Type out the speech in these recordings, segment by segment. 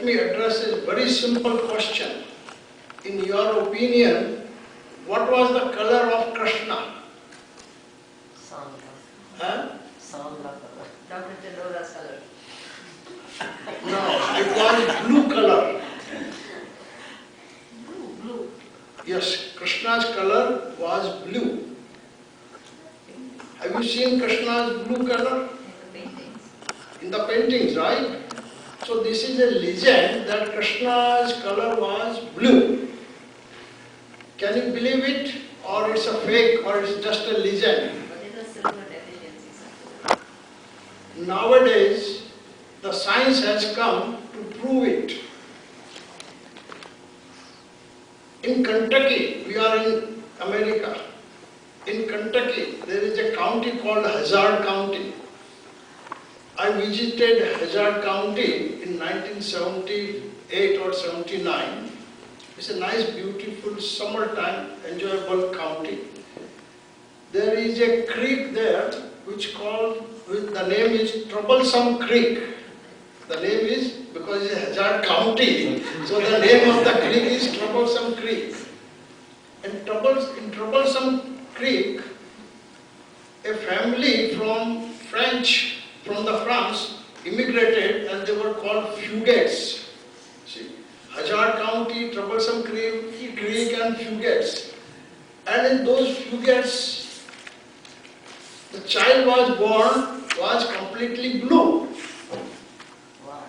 me address a very simple question. In your opinion, what was the color of Krishna? Huh? Dr. Chandora's color. No, it was blue color. Blue. Yes, Krishna's color was blue. Have you seen Krishna's blue color? Paintings. In the paintings, right? So this is a legend that Krishna's color was blue. Can you believe it? Or it's a fake, or it's just a legend? But it was silver deficiency, sir. Nowadays, the science has come to prove it. In Kentucky, we are in America. In Kentucky, there is a county called Hazard County. I visited Hazard County in 1978 or 79. It's a nice, beautiful, summertime, enjoyable county. There is a creek there the name is Troublesome Creek. The name is because it's Hazard County, so the name of the creek is Troublesome Creek. And in Troublesome Creek, a family from France immigrated, and they were called Fugates. See, Hazard County, Troublesome Creek and Fugates. And in those Fugates, the child was completely blue. Wow.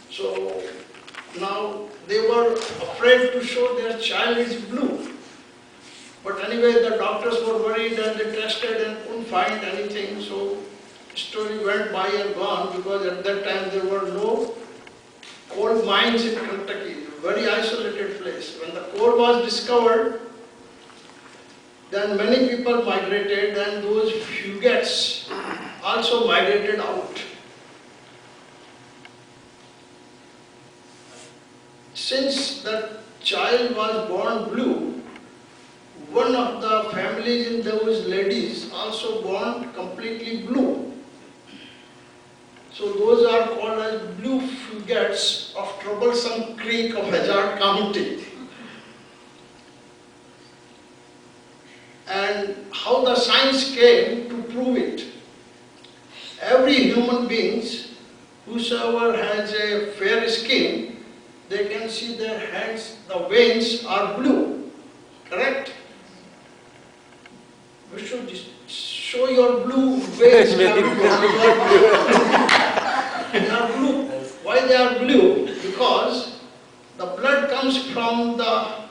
So now they were afraid to show their child is blue. But anyway, the doctors were worried and they tested and couldn't find anything. So the story went by and gone, because at that time there were no coal mines in Kentucky, a very isolated place. When the coal was discovered, then many people migrated, and those Fugates also migrated out. Since that child was born blue, one of the families in those ladies also born completely blue. So those are called as blue Fugates of Troublesome Creek of Hazard County. And how the science came to prove it. Every human beings, whosoever has a fair skin, they can see their hands, the veins are blue. Correct? We should just show your blue veins. They are blue. Why they are blue? Because the blood comes from the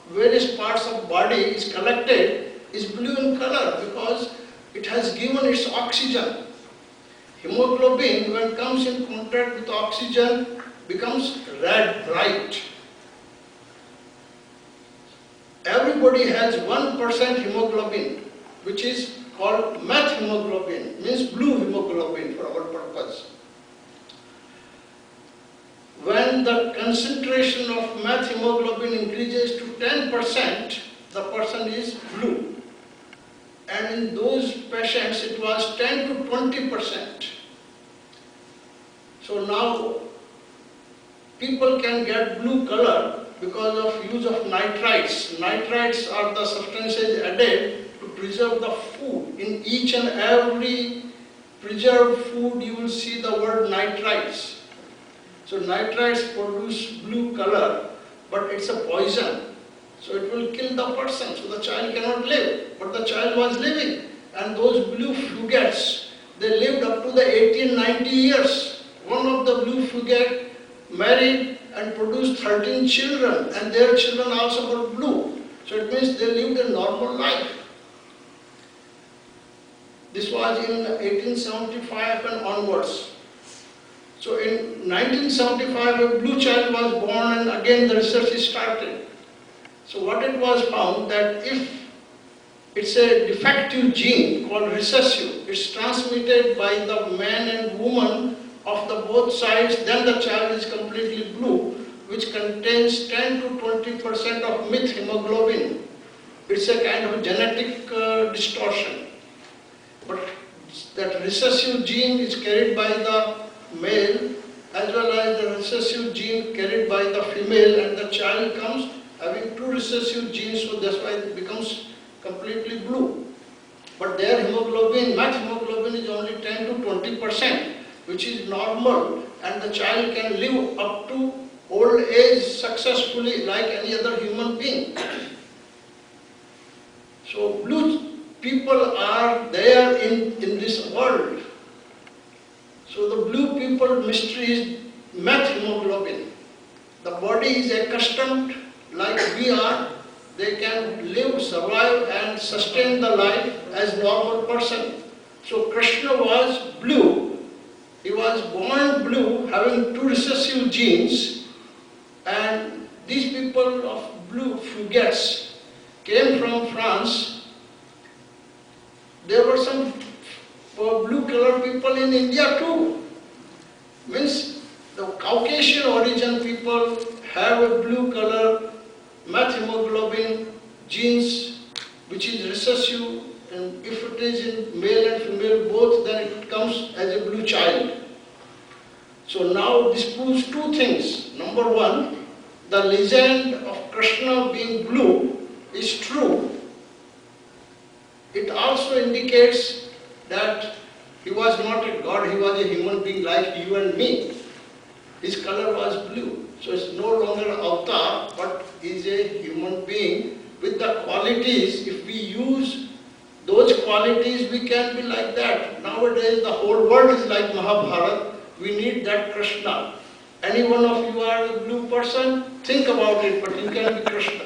various parts of body, is collected, is blue in color because it has given its oxygen. Hemoglobin, when it comes in contact with oxygen, becomes red, bright. Everybody has 1% hemoglobin, which is called methemoglobin, means blue hemoglobin for our purpose. When the concentration of methemoglobin increases to 10%, the person is blue. And in those patients, it was 10 to 20%. So now, people can get blue color because of use of nitrites. Nitrites are the substances added to preserve the food. In each and every preserved food, you will see the word nitrites. So nitrites produce blue color, but it's a poison. So it will kill the person, so the child cannot live. But the child was living. And those blue Fugates, they lived up to the 18, 90 years. One of the blue Fugate married and produced 13 children, and their children also were blue. So it means they lived a normal life. This was in 1875 and onwards. So in 1975, a blue child was born, and again the research is started. So what it was found that if it's a defective gene called recessive, it's transmitted by the man and woman of the both sides, then the child is completely blue, which contains 10 to 20% of methemoglobin. It's a kind of genetic distortion. But that recessive gene is carried by the male as well as the recessive gene carried by the female, and the child comes having two recessive genes, so that's why it becomes completely blue. But their hemoglobin, max hemoglobin is only 10 to 20%, which is normal, and the child can live up to old age successfully like any other human being. So blue people are there in this world. So the blue people mystery is max hemoglobin. The body is accustomed like we are. They can live, survive and sustain the life as normal person. So Krishna was blue. He was born blue, having two recessive genes, and these people of blue fugates came from France. There were some blue colored people in India too. Means the Caucasian origin people have a blue color, max hemoglobin genes, which is recessive, and if it is in male and female both, then it comes as a blue child. So now this proves two things. Number one, the legend of Krishna being blue is true. It also indicates that he was not a god, he was a human being like you and me. His color was blue. So it's no longer an avatar, but is a human being with the qualities. If we use those qualities, we can be like that. Nowadays, the whole world is like Mahabharata. We need that Krishna. Any one of you are a blue person, think about it, but you can be Krishna.